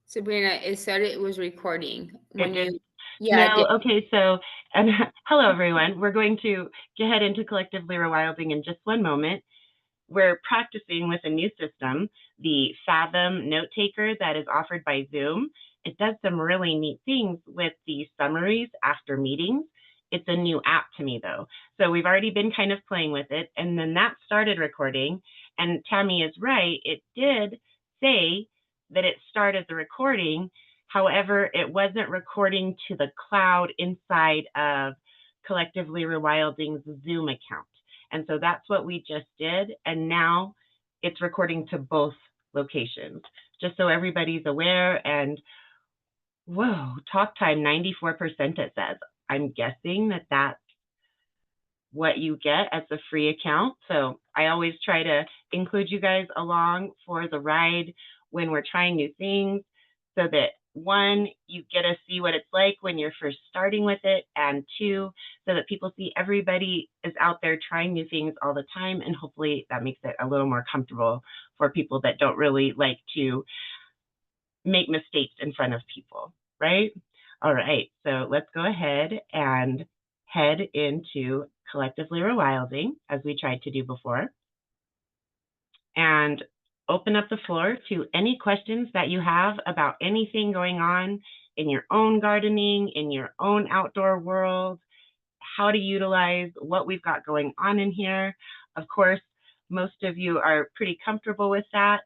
Sabrina, it said it was recording It when did. you, yeah, it No, did. okay, so, and hello everyone. We're going to head into Collectively Rewilding in just one moment. We're practicing with a new system, the Fathom note taker that is offered by Zoom. It does some really neat things with the summaries after meetings. It's a new app to me though. So we've already been kind of playing with it, and then that started recording. And Tammy is right, it did say that it started the recording. However, it wasn't recording to the cloud inside of Collectively Rewilding's Zoom account. And so that's what we just did. And now it's recording to both locations, just so everybody's aware. And whoa, talk time 94%, it says. I'm guessing that that's what you get as a free account. So I always try to include you guys along for the ride when we're trying new things so that one, you get to see what it's like when you're first starting with it, and two, so that people see everybody is out there trying new things all the time, and hopefully that makes it a little more comfortable for people that don't really like to make mistakes in front of people, right? All right, so let's go ahead and head into Collectively Rewilding as we tried to do before, and open up the floor to any questions that you have about anything going on in your own gardening, in your own outdoor world, how to utilize what we've got going on in here. Of course, most of you are pretty comfortable with that.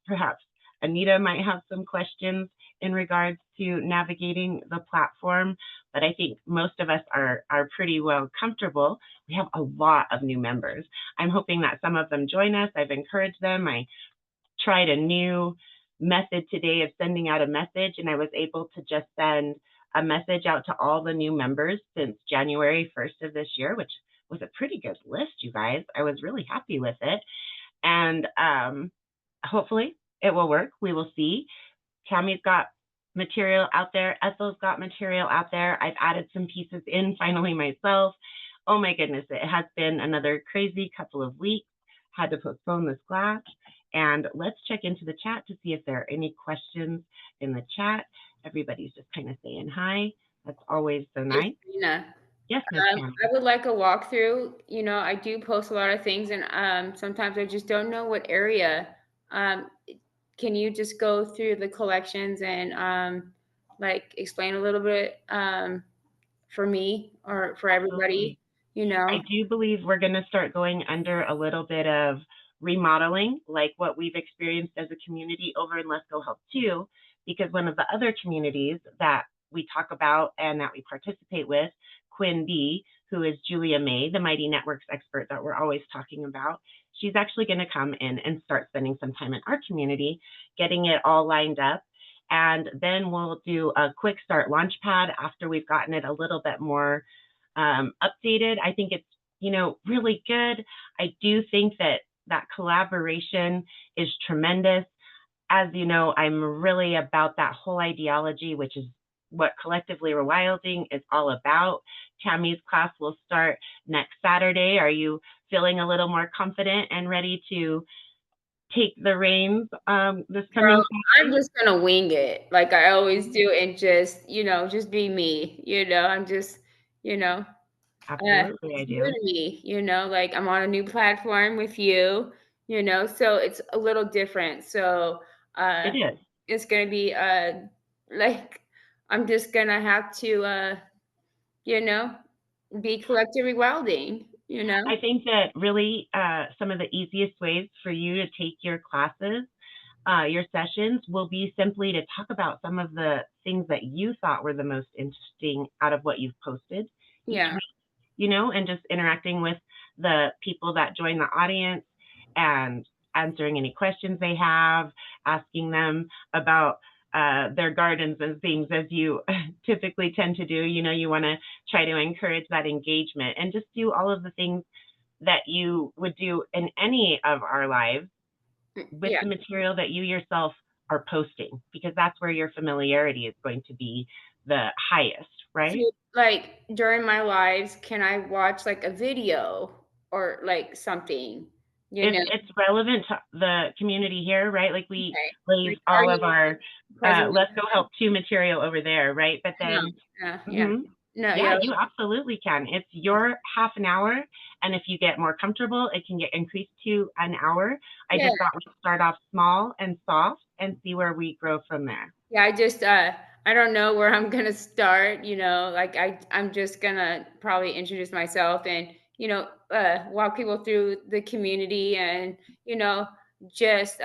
Perhaps Anita might have some questions in regards to navigating the platform, but I think most of us are pretty well comfortable. We have a lot of new members. I'm hoping that some of them join us. I've encouraged them. I tried a new method today of sending out a message, and I was able to just send a message out to all the new members since January 1st of this year, which was a pretty good list, you guys. I was really happy with it. And hopefully it will work. We will see. Tammy's got material out there. Ethel's got material out there. I've added some pieces in finally myself. Oh my goodness, it has been another crazy couple of weeks. Had to postpone this class. And let's check into the chat to see if there are any questions in the chat. Everybody's just kind of saying hi. That's always so Hey, nice. Sabrina, Yes, Miss Tammy. I would like a walkthrough. I do post a lot of things, and sometimes I just don't know what area. Um, can you just go through the collections and like explain a little bit for me or for everybody? Absolutely. I do believe we're going to start going under a little bit of remodeling, like what we've experienced as a community over in Lesko Health too, because one of the other communities that we talk about and that we participate with, Quinn B, who is Julia May, the Mighty Networks expert that we're always talking about, she's actually going to come in and start spending some time in our community, getting it all lined up. And then we'll do a quick start launch pad after we've gotten it a little bit more updated. I think it's, really good. I do think that collaboration is tremendous. As you know, I'm really about that whole ideology, which is what Collectively Rewilding is all about. Tammy's class will start next Saturday. Are you feeling a little more confident and ready to take the reins this coming Girl, I'm Saturday? just gonna wing it like I always do and just, just be me, I'm just, you know, Absolutely, I it's new do. to me, like I'm on a new platform with you, so it's a little different. So, It uh, is. it's gonna be, like I'm just gonna have to, you know, be collectively welding, I think that really some of the easiest ways for you to take your classes, your sessions, will be simply to talk about some of the things that you thought were the most interesting out of what you've posted each Yeah. week, and just interacting with the people that join the audience and answering any questions they have, asking them about their gardens and things as you typically tend to do. You want to try to encourage that engagement and just do all of the things that you would do in any of our lives with Yeah. the material that you yourself are posting, because that's where your familiarity is going to be the highest, So, right? like during my lives, can I watch like a video or like something? You know, It's relevant to the community here, right? Like we okay. leave Like, are all of you our present? Let's Go Help 2 material over there, right? But No, then, yeah, mhm, no, yeah, yeah, you absolutely can. It's your half an hour, and if you get more comfortable, it can get increased to an hour. I yeah. just thought we'd start off small and soft and see where we grow from there. Yeah, I just I don't know where I'm gonna start, like I'm just gonna probably introduce myself and walk people through the community and just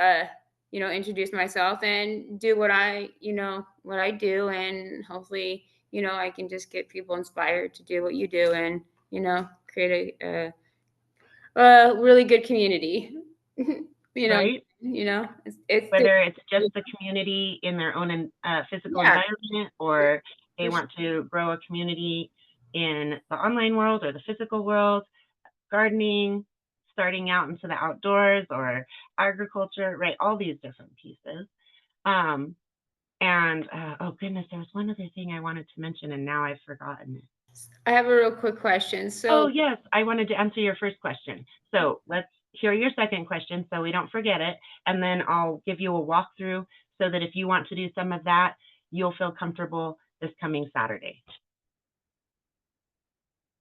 introduce myself and do what I do and hopefully I can just get people inspired to do what you do and create a really good community. you know, Right? it's Whether it's just the community in their own physical yeah. environment, or they want to grow a community in the online world or the physical world, gardening, starting out into the outdoors or agriculture, right? All these different pieces. Um, and oh goodness, there was one other thing I wanted to mention and now I've forgotten it. I have a real quick question. Oh, So, yes, I wanted to answer your first question. So let's hear your second question so we don't forget it. And then I'll give you a walkthrough so that if you want to do some of that, you'll feel comfortable this coming Saturday.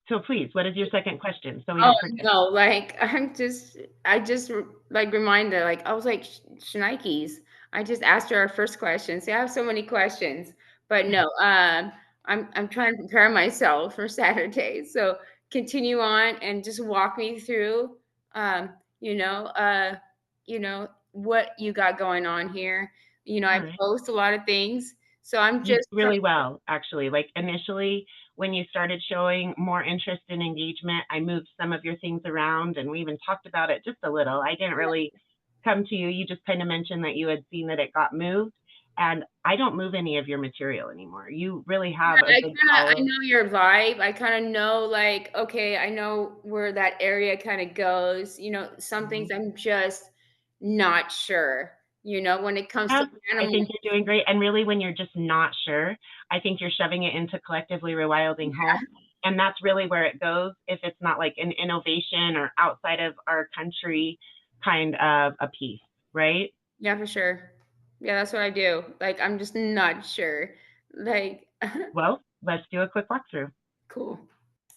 So please, what is your second question so we oh don't forget? no, like I just like reminded, like I was like Shnikes. I just asked her our first question. See, I have so many questions, but no, I'm trying to prepare myself for Saturday. So continue on and just walk me through, um, you know, uh, what you got going on here. All I right. post a lot of things, so I'm You just do really well, actually. Like initially, when you started showing more interest and engagement, I moved some of your things around and we even talked about it just a little. I didn't really come to you. You just kind of mentioned that you had seen that it got moved. And I don't move any of your material anymore. You really have a good I follow. know your vibe. I kinda know, like, okay, I know where that area kinda goes. Some things Mhm. I'm just not sure, when it comes to Yeah, I animals. think you're doing great. And really, when you're just not sure, I think you're shoving it into Collectively Rewilding home. And that's really where it goes if it's not like an innovation or outside of our country kind of a piece, right? Yeah, for sure. Yeah, that's what I do. Like, I'm just not sure. Like, Well, let's do a quick walkthrough. cool.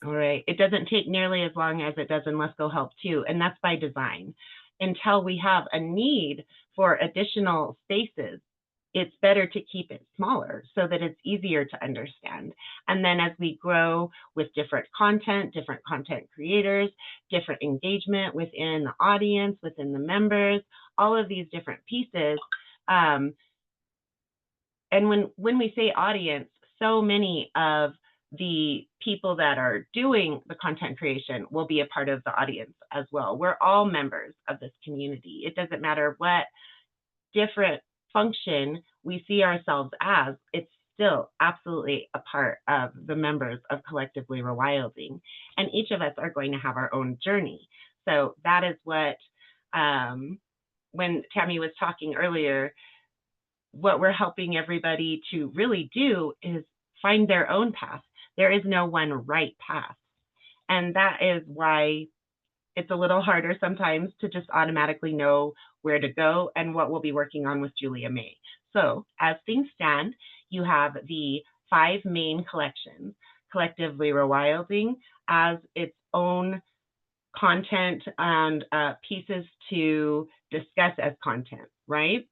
All right. It doesn't take nearly as long as it does in Lesko Help too, and that's by design. Until we have a need for additional spaces, it's better to keep it smaller so that it's easier to understand. And then as we grow with different content creators, different engagement within the audience, within the members, all of these different pieces, um, and when we say audience, so many of the people that are doing the content creation will be a part of the audience as well. We're all members of this community. It doesn't matter what different function we see ourselves as, it's still absolutely a part of the members of Collectively Rewilding. And each of us are going to have our own journey. So that is what, when Tammy was talking earlier, what we're helping everybody to really do is find their own path. There is no one right path. And that is why it's a little harder sometimes to just automatically know where to go and what we'll be working on with Julia May. So, as things stand, you have the 5 main collections. Collectively Rewilding as its own content and pieces to discuss as content, right?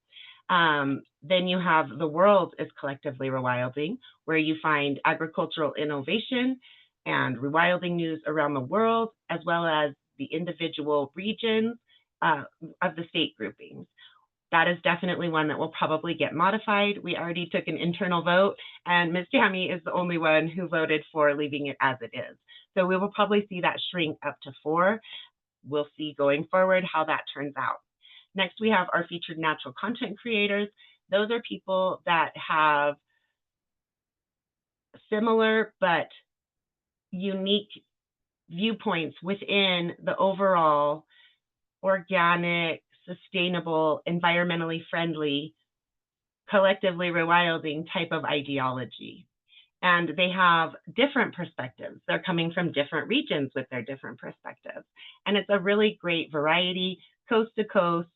Then you have the world is collectively rewilding, where you find agricultural innovation and rewilding news around the world, as well as the individual regions uh, of the state groupings. That is definitely one that will probably get modified. We already took an internal vote, and Ms. Tammy is the only one who voted for leaving it as it is. So we will probably see that shrink up to 4. We'll see going forward how that turns out. Next, we have our featured natural content creators. Those are people that have similar but unique viewpoints within the overall organic, sustainable, environmentally friendly, collectively rewilding type of ideology. and they have different perspectives. They're coming from different regions with their different perspectives. And it's a really great variety, coast to coast,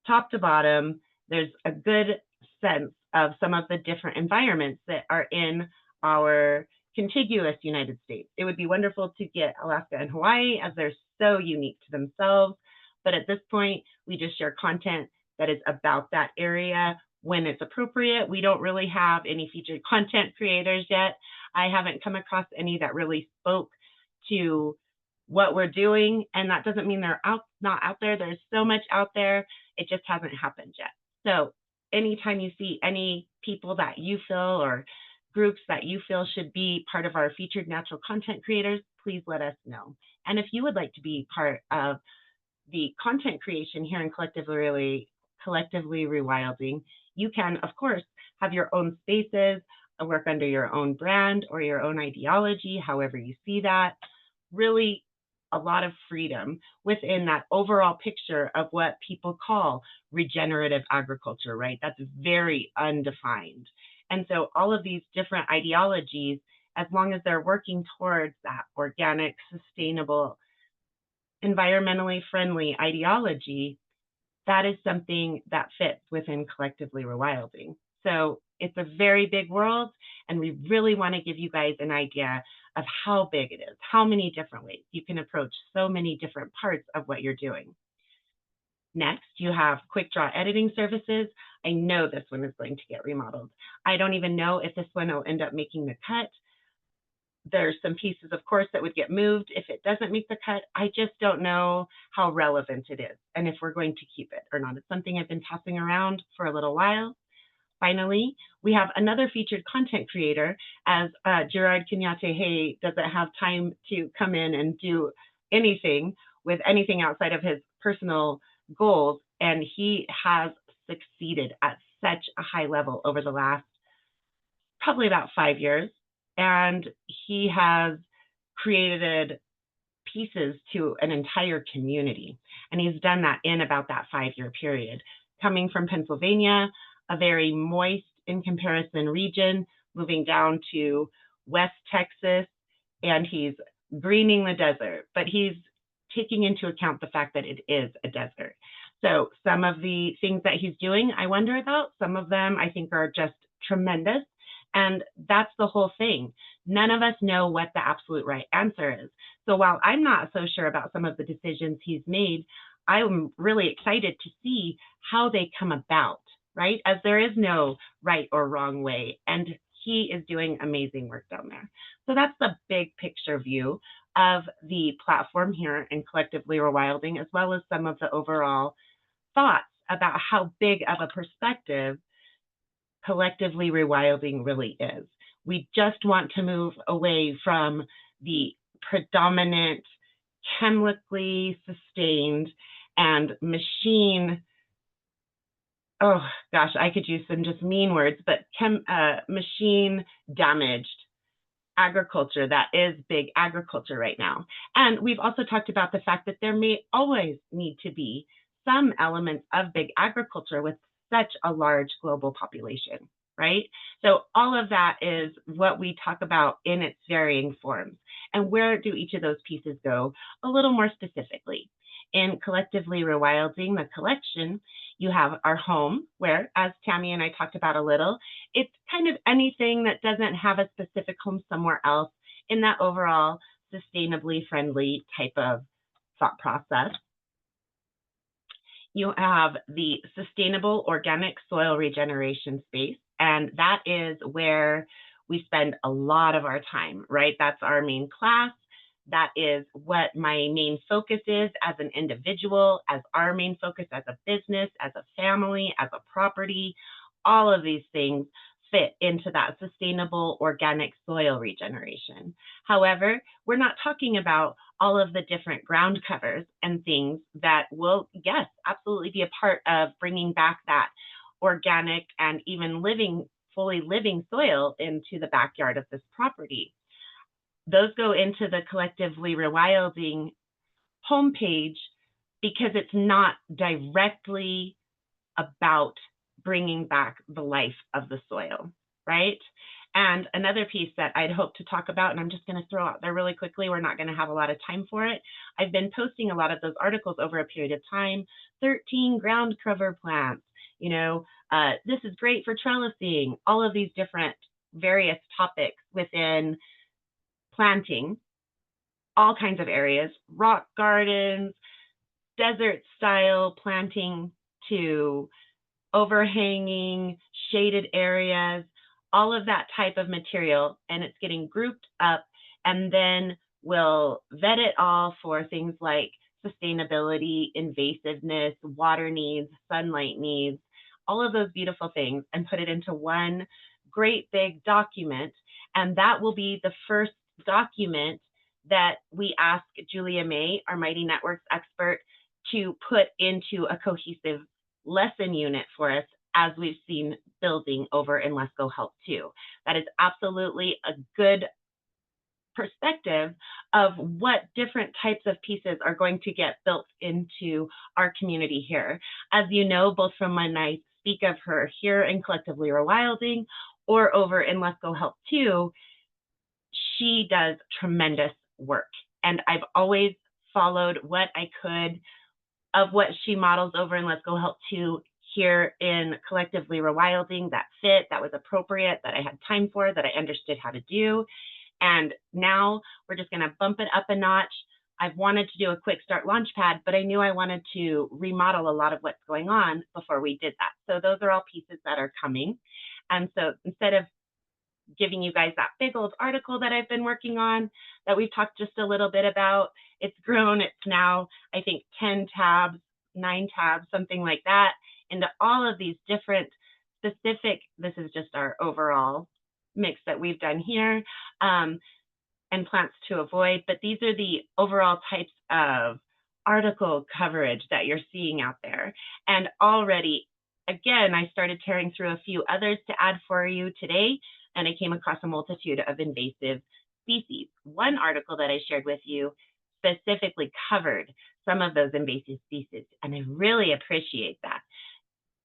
top to bottom. There's a good sense of some of the different environments that are in our contiguous United States. It would be wonderful to get Alaska and Hawaii, as they're so unique to themselves. But at this point, we just share content that is about that area when it's appropriate. We don't really have any featured content creators yet. I haven't come across any that really spoke to what we're doing, and that doesn't mean they're not out there. There's so much out there. It just hasn't happened yet. So anytime you see any people that you feel or groups that you feel should be part of our featured natural content creators, please let us know. And if you would like to be part of the content creation here in Collectively Rewilding, you can, of course, have your own spaces, work under your own brand or your own ideology, however you see that. Really a lot of freedom within that overall picture of what people call regenerative agriculture, right? That's very undefined. And so all of these different ideologies, as long as they're working towards that organic, sustainable, environmentally friendly ideology, that is something that fits within Collectively Rewilding. So it's a very big world, and we really want to give you guys an idea of how big it is, how many different ways you can approach so many different parts of what you're doing. Next, you have quick draw editing services. I know this one is going to get remodeled. I don't even know if this one will end up making the cut. There's some pieces, of course, that would get moved if it doesn't make the cut. I just don't know how relevant it is and if we're going to keep it or not. It's something I've been tossing around for a little while. Finally, we have another featured content creator, as Gerard Kenyatte doesn't have time to come in and do anything with anything outside of his personal goals, and he has succeeded at such a high level over the last probably about 5 years, and he has created pieces to an entire community, and he's done that in about that 5-year period. Coming from Pennsylvania, a very moist in comparison region, moving down to West Texas, and he's greening the desert, but he's taking into account the fact that it is a desert. So some of the things that he's doing, I wonder about. Some of them I think are just tremendous. And that's the whole thing. None of us know what the absolute right answer is. So while I'm not so sure about some of the decisions he's made, I'm really excited to see how they come about, right? As there is no right or wrong way. And he is doing amazing work down there. So that's the big picture view of the platform here in Collectively Rewilding, as well as some of the overall thoughts about how big of a perspective Collectively Rewilding really is. We just want to move away from the predominant chemically sustained and machine, oh gosh, I could use some just mean words, but machine damaged agriculture that is big agriculture right now. And we've also talked about the fact that there may always need to be some elements of big agriculture with such a large global population, right? So all of that is what we talk about in its varying forms. And where do each of those pieces go a little more specifically? In Collectively Rewilding, the collection, you have our home, where, as Tammy and I talked about a little, it's kind of anything that doesn't have a specific home somewhere else in that overall sustainably friendly type of thought process. You have the sustainable organic soil regeneration space, and that is where we spend a lot of our time, right? That's our main class. That is what my main focus is as an individual, as our main focus as a business, as a family, as a property. All of these things fit into that sustainable organic soil regeneration. However, we're not talking about all of the different ground covers and things that will, yes, absolutely be a part of bringing back that organic and even fully living soil into the backyard of this property. Those go into the Collectively Rewilding homepage because it's not directly about bringing back the life of the soil, right? And another piece that I'd hope to talk about, and I'm just going to throw out there really quickly, we're not going to have a lot of time for it. I've been posting a lot of those articles over a period of time. 13 ground cover plants, this is great for trellising, all of these different various topics within planting, all kinds of areas, rock gardens, desert style planting to overhanging, shaded areas, all of that type of material, and it's getting grouped up, and then we'll vet it all for things like sustainability, invasiveness, water needs, sunlight needs, all of those beautiful things, and put it into one great big document. And that will be the first document that we ask Julia May, our Mighty Networks expert, to put into a cohesive lesson unit for us, as we've seen building over in Lesko Help 2. That is absolutely a good perspective of what different types of pieces are going to get built into our community here. As you know, both from when I speak of her here in Collectively Rewilding or over in Lesko Help 2, she does tremendous work. And I've always followed what I could of what she models over in Lesko Help 2 here in Collectively Rewilding that fit, that was appropriate, that I had time for, that I understood how to do. And now we're just going to bump it up a notch. I've wanted to do a quick start launch pad, but I knew I wanted to remodel a lot of what's going on before we did that. So those are all pieces that are coming. And so instead of giving you guys that big old article that I've been working on that we've talked just a little bit about, it's grown. It's now, I think, 10 tabs, 9 tabs, something like that, into all of these different specific, this is just our overall mix that we've done here, and plants to avoid. But these are the overall types of article coverage that you're seeing out there. And already, again, I started tearing through a few others to add for you today, and I came across a multitude of invasive species. One article that I shared with you specifically covered some of those invasive species, and I really appreciate that.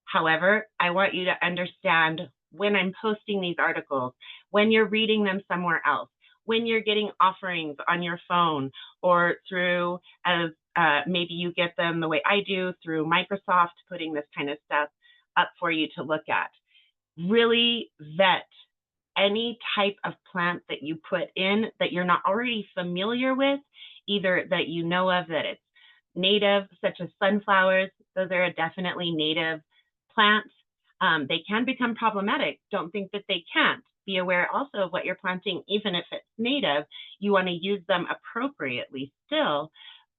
However, I want you to understand when I'm posting these articles, when you're reading them somewhere else, when you're getting offerings on your phone or through, maybe you get them the way I do, through Microsoft, putting this kind of stuff up for you to look at. Really vet any type of plant that you put in that you're not already familiar with, either that you know of that it's native, such as sunflowers. Those are definitely native plants. They can become problematic. Don't think that they can't. Be aware also of what you're planting, even if it's native. You want to use them appropriately still.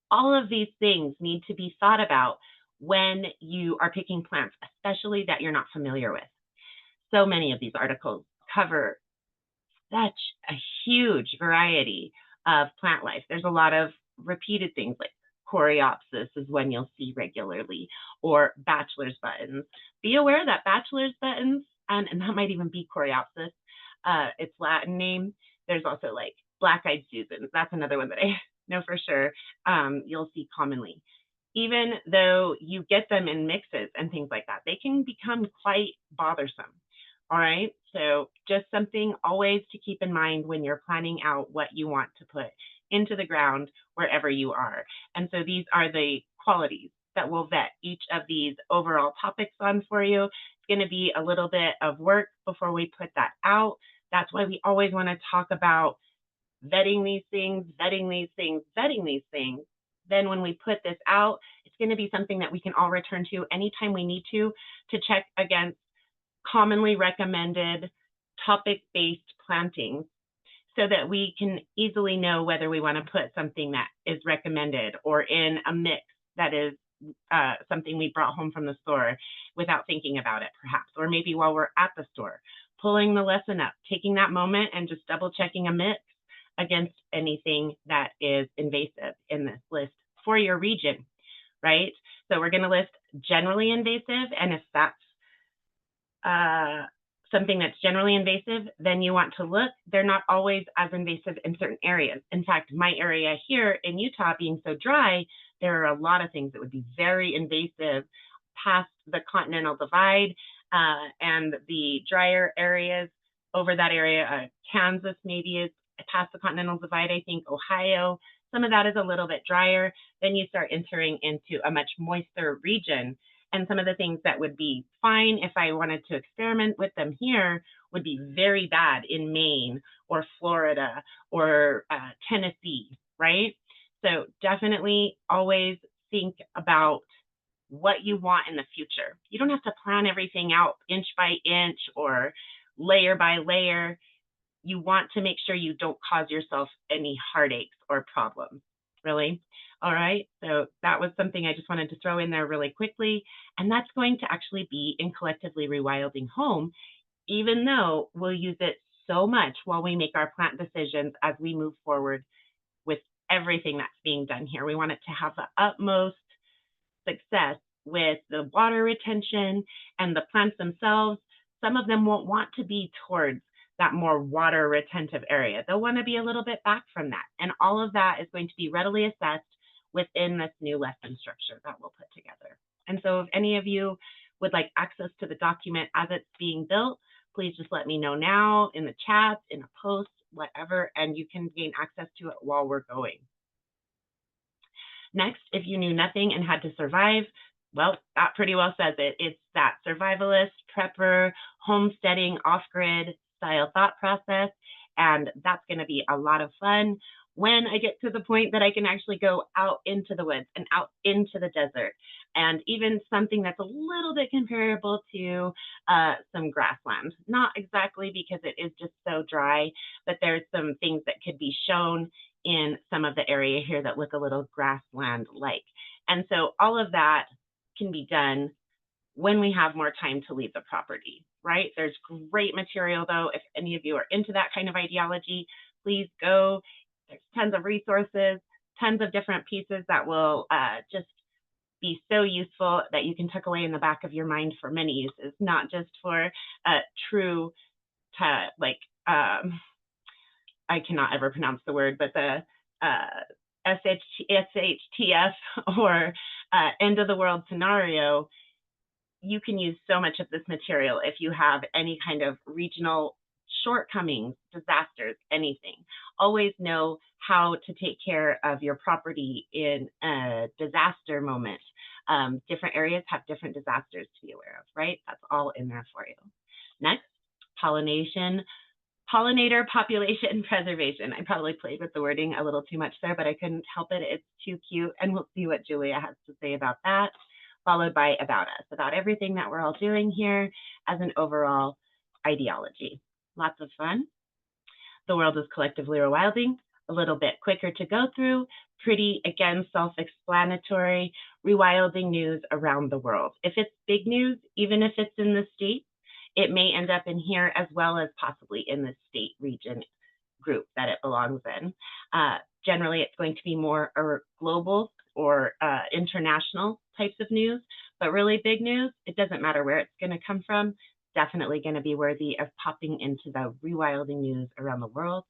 All of these things need to be thought about when you are picking plants, especially that you're not familiar with. So many of these articles cover such a huge variety of plant life. There's a lot of repeated things like coreopsis is one you'll see regularly, or bachelor's buttons. Be aware that bachelor's buttons, and that might even be coreopsis, its Latin name. There's also like black-eyed Susans. That's another one that I know for sure you'll see commonly. Even though you get them in mixes and things like that, they can become quite bothersome. All right, so just something always to keep in mind when you're planning out what you want to put into the ground wherever you are. And so these are the qualities that we'll vet each of these overall topics on for you. It's going to be a little bit of work before we put that out. That's why we always want to talk about vetting these things, vetting these things, vetting these things. Then when we put this out, it's going to be something that we can all return to anytime we need to check against commonly recommended topic-based plantings, so that we can easily know whether we want to put something that is recommended or in a mix that is something we brought home from the store without thinking about it, perhaps. Or maybe while we're at the store, pulling the lesson up, taking that moment and just double checking a mix against anything that is invasive in this list for your region, right? So we're going to list generally invasive, and if that's something that's generally invasive, then you want to look. They're not always as invasive in certain areas. In fact, my area here in Utah being so dry, there are a lot of things that would be very invasive past the continental divide and the drier areas over that area. Kansas maybe is past the Continental Divide, I think. Ohio, some of that is a little bit drier. Then you start entering into a much moister region. And some of the things that would be fine if I wanted to experiment with them here would be very bad in Maine or Florida or Tennessee, right? So definitely always think about what you want in the future. You don't have to plan everything out inch by inch or layer by layer. You want to make sure you don't cause yourself any heartaches or problems, really. All right, so that was something I just wanted to throw in there really quickly. And that's going to actually be in Collectively Rewilding Home, even though we'll use it so much while we make our plant decisions as we move forward with everything that's being done here. We want it to have the utmost success with the water retention and the plants themselves. Some of them won't want to be towards that more water retentive area. They'll want to be a little bit back from that. And all of that is going to be readily assessed within this new lesson structure that we'll put together. And so if any of you would like access to the document as it's being built, please just let me know now in the chat, in a post, whatever, and you can gain access to it while we're going. Next, if you knew nothing and had to survive, well, that pretty well says it. It's that survivalist, prepper, homesteading, off-grid style thought process, and that's going to be a lot of fun when I get to the point that I can actually go out into the woods and out into the desert, and even something that's a little bit comparable to some grassland. Not exactly, because it is just so dry, but there's some things that could be shown in some of the area here that look a little grassland-like. And so all of that can be done when we have more time to leave the property, right? There's great material, though. If any of you are into that kind of ideology, please go. There's tons of resources, tons of different pieces that will just be so useful that you can tuck away in the back of your mind for many uses, not just for true, I cannot ever pronounce the word, but the SHTF or end of the world scenario. You can use so much of this material if you have any kind of regional shortcomings, disasters, anything. Always know how to take care of your property in a disaster moment. Different areas have different disasters to be aware of, right? That's all in there for you. Next, pollination. Pollinator population preservation. I probably played with the wording a little too much there, but I couldn't help it. It's too cute. And we'll see what Julia has to say about that, followed by about us, about everything that we're all doing here as an overall ideology. Lots of fun. The world is collectively rewilding. A little bit quicker to go through. Pretty, again, self-explanatory. Rewilding news around the world. If it's big news, even if it's in the States, it may end up in here as well as possibly in the state region group that it belongs in. Generally, it's going to be more global or international types of news, but really big news, it doesn't matter where it's going to come from, definitely going to be worthy of popping into the rewilding news around the world.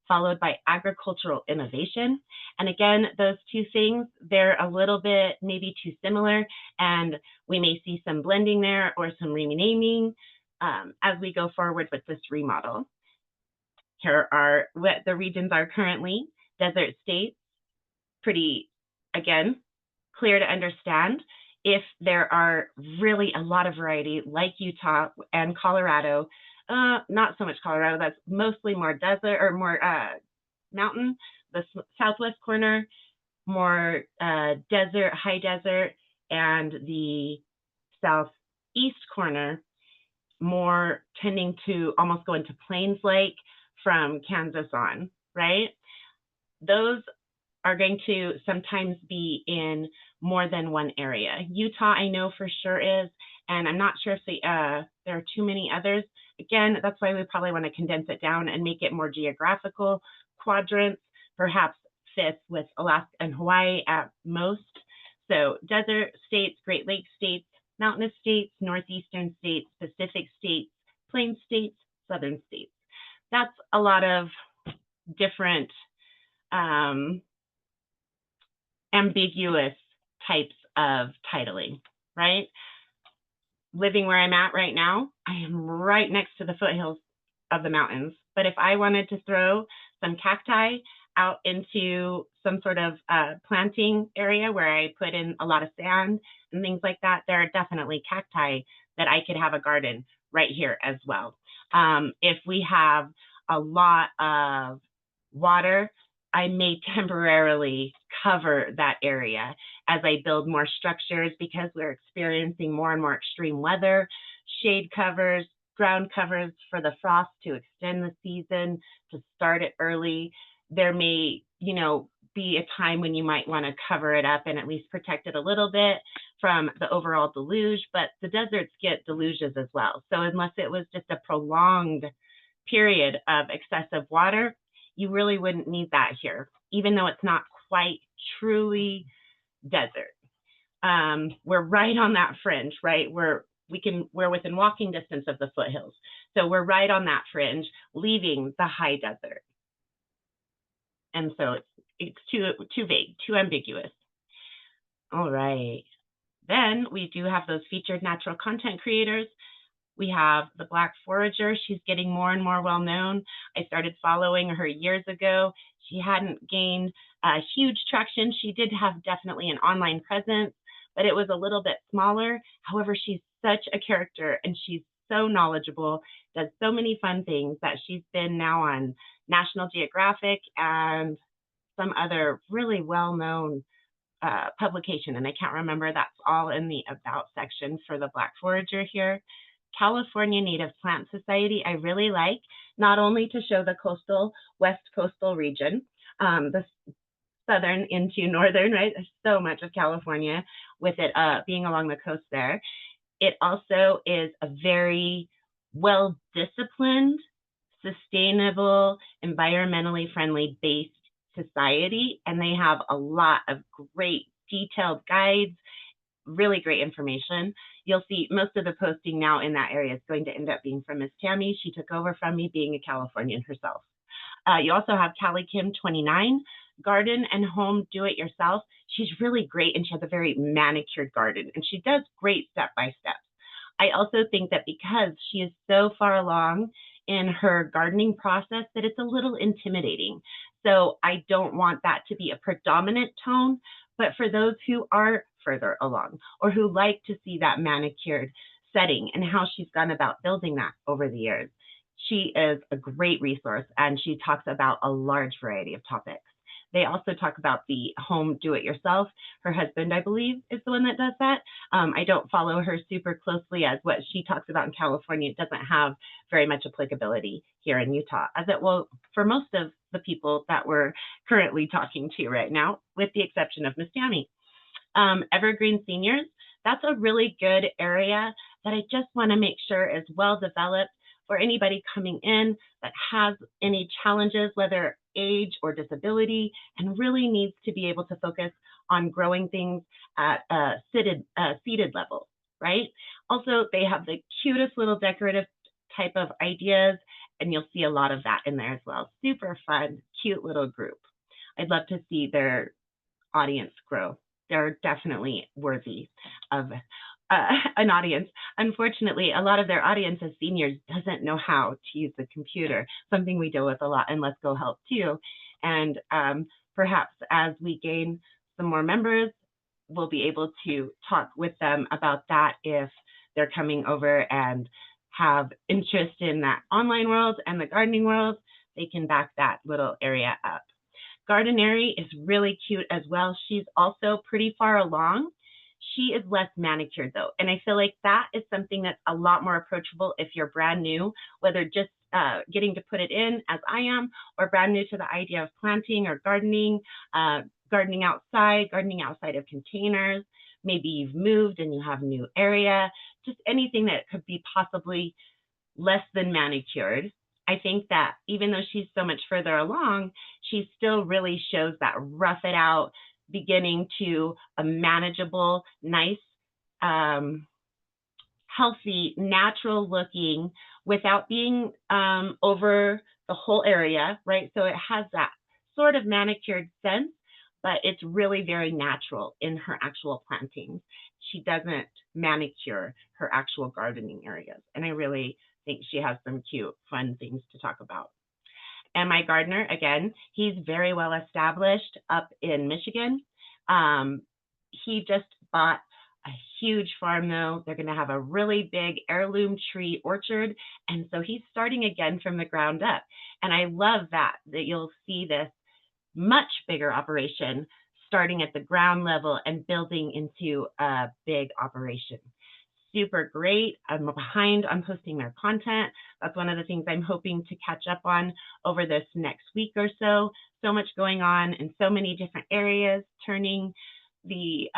Followed by agricultural innovation. And again, those two things, they're a little bit maybe too similar, and we may see some blending there or some renaming as we go forward with this remodel. Here are what the regions are currently. Desert states, pretty, again, clear to understand. If there are really a lot of variety, like Utah and Colorado, not so much Colorado, that's mostly more desert or more mountain. The southwest corner, more desert, high desert, and the southeast corner, more tending to almost go into plains-like from Kansas on, right? Those are going to sometimes be in more than one area. Utah, I know for sure is, and I'm not sure if there are too many others. Again, that's why we probably want to condense it down and make it more geographical quadrants, perhaps fifth with Alaska and Hawaii at most. So desert states, Great Lakes states, mountainous states, northeastern states, Pacific states, plain states, southern states. That's a lot of different ambiguous types of titling, right? Living where I'm at right now, I am right next to the foothills of the mountains. But if I wanted to throw some cacti out into some sort of planting area where I put in a lot of sand and things like that, there are definitely cacti that I could have a garden right here as well. If we have a lot of water, I may temporarily cover that area as I build more structures because we're experiencing more and more extreme weather, shade covers, ground covers for the frost to extend the season, to start it early. There may, be a time when you might want to cover it up and at least protect it a little bit from the overall deluge, but the deserts get deluges as well. So unless it was just a prolonged period of excessive water, you really wouldn't need that here, even though it's not quite truly desert. We're right on that fringe, right? We're within walking distance of the foothills. So we're right on that fringe, leaving the high desert. And so it's too vague, too ambiguous. All right. Then we do have those featured natural content creators. We have the Black Forager. She's getting more and more well known. I started following her years ago. She hadn't gained huge traction. She did have definitely an online presence, but it was a little bit smaller. However, she's such a character and she's so knowledgeable, does so many fun things that she's been now on National Geographic and some other really well-known publication. And I can't remember, that's all in the About section for the Black Forager here. California Native Plant Society, I really like, not only to show the west coastal region, the southern into northern, right? There's so much of California with it being along the coast there. It also is a very well-disciplined, sustainable, environmentally friendly based society, and they have a lot of great detailed guides, really great information. You'll see most of the posting now in that area is going to end up being from Miss Tammy. She took over from me being a Californian herself. You also have Callie Kim 29, Garden and Home Do It Yourself. She's really great and she has a very manicured garden and she does great step-by-steps. I also think that because she is so far along in her gardening process that it's a little intimidating. So I don't want that to be a predominant tone, but for those who are further along or who like to see that manicured setting and how she's gone about building that over the years, she is a great resource and she talks about a large variety of topics. They also talk about the home do-it-yourself. Her husband, I believe, is the one that does that. I don't follow her super closely as what she talks about in California doesn't have very much applicability here in Utah, as it will for most of the people that we're currently talking to right now, with the exception of Miss Tammy. Evergreen Seniors, that's a really good area that I just want to make sure is well developed for anybody coming in that has any challenges, whether age or disability, and really needs to be able to focus on growing things at a seated level, right? Also, they have the cutest little decorative type of ideas, and you'll see a lot of that in there as well. Super fun, cute little group. I'd love to see their audience grow. They're definitely worthy of an audience. Unfortunately, a lot of their audience as seniors doesn't know how to use the computer, something we deal with a lot in Lesko Help too. And perhaps as we gain some more members, we'll be able to talk with them about that if they're coming over and have interest in that online world and the gardening world, they can back that little area up. Gardenary is really cute as well. She's also pretty far along. She is less manicured though, and I feel like that is something that's a lot more approachable if you're brand new, whether just getting to put it in as I am, or brand new to the idea of planting or gardening, gardening outside of containers. Maybe you've moved and you have a new area, just anything that could be possibly less than manicured. I think that even though she's so much further along, she still really shows that rough it out beginning to a manageable, nice, healthy, natural looking without being over the whole area, right? So it has that sort of manicured sense, but it's really very natural in her actual plantings. She doesn't manicure her actual gardening areas. And I really think she has some cute, fun things to talk about. And my gardener, again, he's very well established up in Michigan. He just bought a huge farm, though. They're going to have a really big heirloom tree orchard. And so he's starting again from the ground up. And I love that you'll see this much bigger operation starting at the ground level and building into a big operation. Super great. I'm behind on posting their content. That's one of the things I'm hoping to catch up on over this next week or so. So much going on in so many different areas, turning the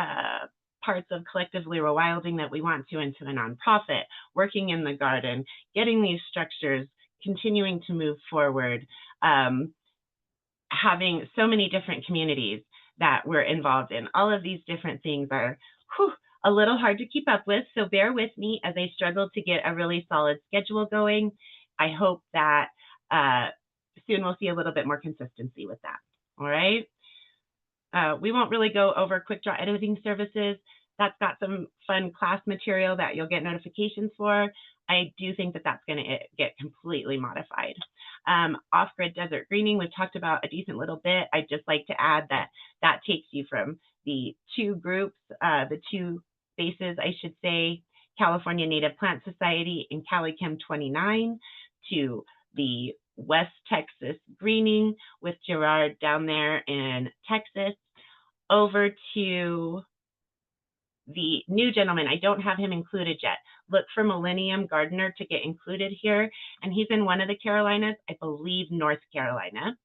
parts of Collectively Rewilding that we want to into a nonprofit, working in the garden, getting these structures, continuing to move forward, having so many different communities that we're involved in. All of these different things are a little hard to keep up with, so bear with me as I struggle to get a really solid schedule going. I hope that soon we'll see a little bit more consistency with that. All right. We won't really go over quick draw editing services. That's got some fun class material that you'll get notifications for. I do think that that's going to get completely modified. Off-grid desert greening, we've talked about a decent little bit. I'd just like to add that that takes you from the two groups, the two bases, I should say, California Native Plant Society and CaliChem 29, to the West Texas greening with Gerard down there in Texas, over to the new gentleman. I don't have him included yet. Look for Millennium Gardener to get included here. And he's in one of the Carolinas, I believe North Carolina.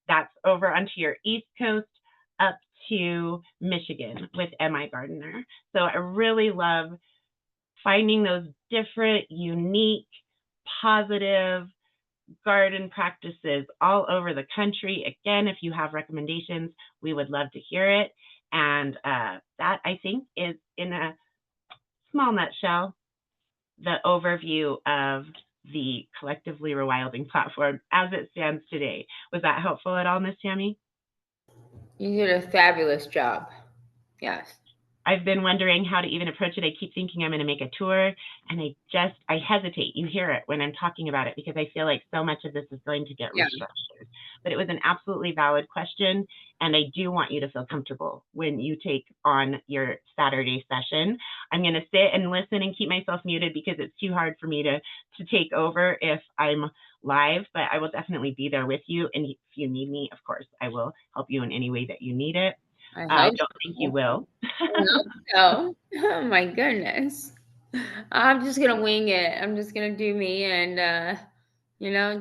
That's over onto your East Coast up to Michigan with MI Gardener. So I really love finding those different, unique, positive garden practices all over the country. Again, if you have recommendations, we would love to hear it. And that, I think, is in a small nutshell the overview of the Collectively Rewilding platform as it stands today. Was that helpful at all, Miss Tammy? You did a fabulous job. Yes. I've been wondering how to even approach it. I keep thinking I'm going to make a tour, and I hesitate. You hear it when I'm talking about it because I feel like so much of this is going to get restructured. But it was an absolutely valid question, and I do want you to feel comfortable when you take on your Saturday session. I'm going to sit and listen and keep myself muted because it's too hard for me to take over if I'm live, but I will definitely be there with you. And if you need me, of course, I will help you in any way that you need it. I don't think you will. I hope so. Oh my goodness. I'm just gonna wing it. I'm just gonna do me and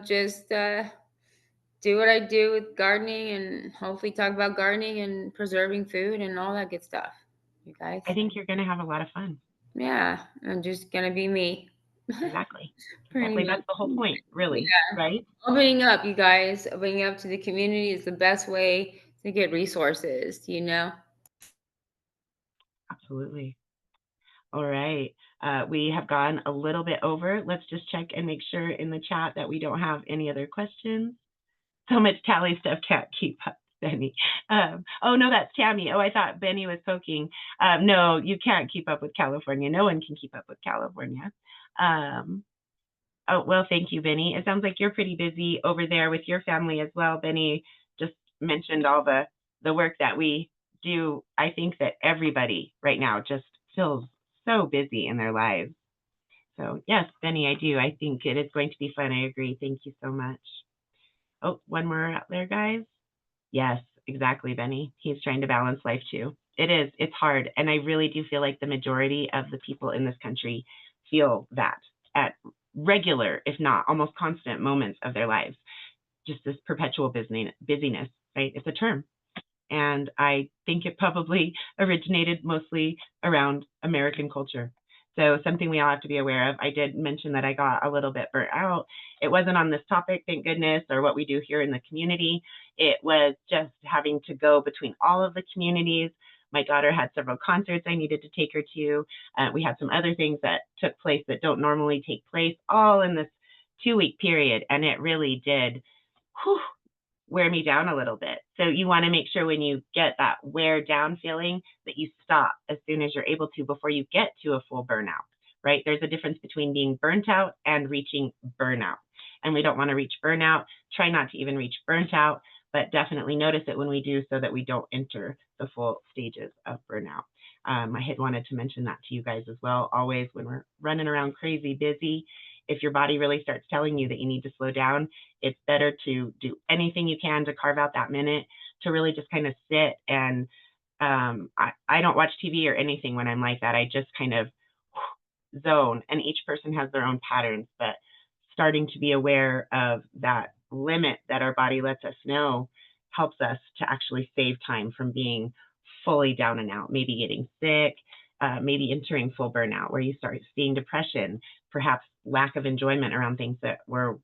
just do what I do with gardening and hopefully talk about gardening and preserving food and all that good stuff. You guys. I think you're gonna have a lot of fun. Yeah, I'm just gonna be me. Exactly. Exactly. That's the whole point, really. Yeah. Right? Opening up, you guys. Opening up to the community is the best way to get resources, Absolutely. All right. We have gone a little bit over. Let's just check and make sure in the chat that we don't have any other questions. So much tally stuff, can't keep up, Benny. Oh, no, that's Tammy. Oh, I thought Benny was poking. No, you can't keep up with California. No one can keep up with California. Oh, well, thank you, Benny. It sounds like you're pretty busy over there with your family as well. Benny just mentioned all the work that we do. I think that everybody right now just feels so busy in their lives. So yes, Benny, I do. I think it is going to be fun. I agree. Thank you so much. Oh, one more out there, guys. Yes, exactly, Benny. He's trying to balance life too. It is. It's hard. And I really do feel like the majority of the people in this country feel that at regular, if not almost constant moments of their lives. Just this perpetual busyness, right? It's a term. And I think it probably originated mostly around American culture. So something we all have to be aware of. I did mention that I got a little bit burnt out. It wasn't on this topic, thank goodness, or what we do here in the community. It was just having to go between all of the communities. My daughter had several concerts I needed to take her to. We had some other things that took place that don't normally take place, all in this 2-week period. And it really did wear me down a little bit. So you want to make sure when you get that wear down feeling that you stop as soon as you're able to before you get to a full burnout, right? There's a difference between being burnt out and reaching burnout. And we don't want to reach burnout. Try not to even reach burnt out, but definitely notice it when we do so that we don't enter the full stages of burnout. I had wanted to mention that to you guys as well. Always when we're running around crazy busy, if your body really starts telling you that you need to slow down, it's better to do anything you can to carve out that minute to really just kind of sit. And I don't watch TV or anything when I'm like that. I just kind of zone, and each person has their own patterns, but starting to be aware of that limit that our body lets us know helps us to actually save time from being fully down and out, maybe getting sick, maybe entering full burnout where you start seeing depression, perhaps lack of enjoyment around things that were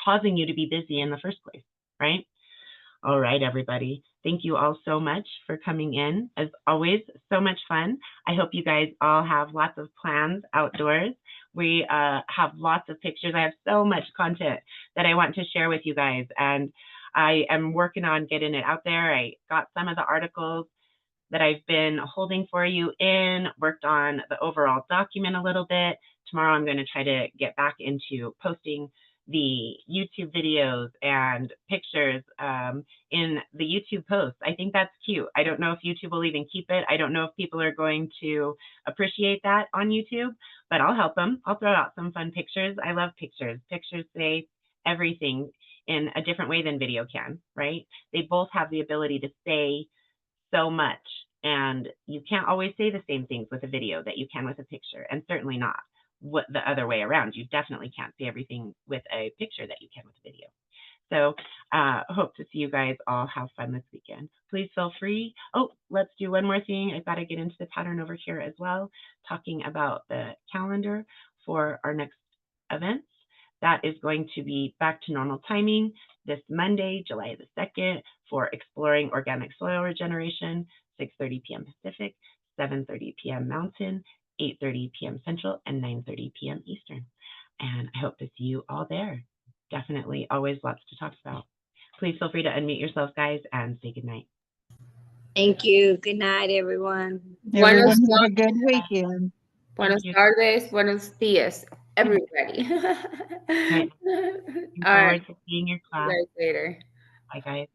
causing you to be busy in the first place, right? All right, everybody. Thank you all so much for coming in. As always, so much fun. I hope you guys all have lots of plans outdoors. We have lots of pictures. I have so much content that I want to share with you guys, and I am working on getting it out there. I got some of the articles that I've been holding for you worked on the overall document a little bit. Tomorrow I'm going to try to get back into posting the YouTube videos and pictures in the YouTube posts. I think that's cute. I don't know if YouTube will even keep it. I don't know if people are going to appreciate that on YouTube, but I'll help them. I'll throw out some fun pictures. I love pictures. Pictures say everything in a different way than video can, right? They both have the ability to say so much, and you can't always say the same things with a video that you can with a picture, and certainly not the other way around. You definitely can't say everything with a picture that you can with a video. So hope to see you guys all have fun this weekend. Please feel free. Oh, let's do one more thing. I've got to get into the pattern over here as well, talking about the calendar for our next events. That is going to be back to normal timing this Monday, July the 2nd, for Exploring Organic Soil Regeneration, 6:30 p.m. Pacific, 7:30 p.m. Mountain, 8:30 p.m. Central, and 9:30 p.m. Eastern. And I hope to see you all there. Definitely always lots to talk about. Please feel free to unmute yourself, guys, and say goodnight. Thank you. Good night, everyone. Everyone have a good weekend. Buenas tardes, buenos dias, everybody. Right. Looking All forward right. to seeing your class. See you guys later. Bye, guys.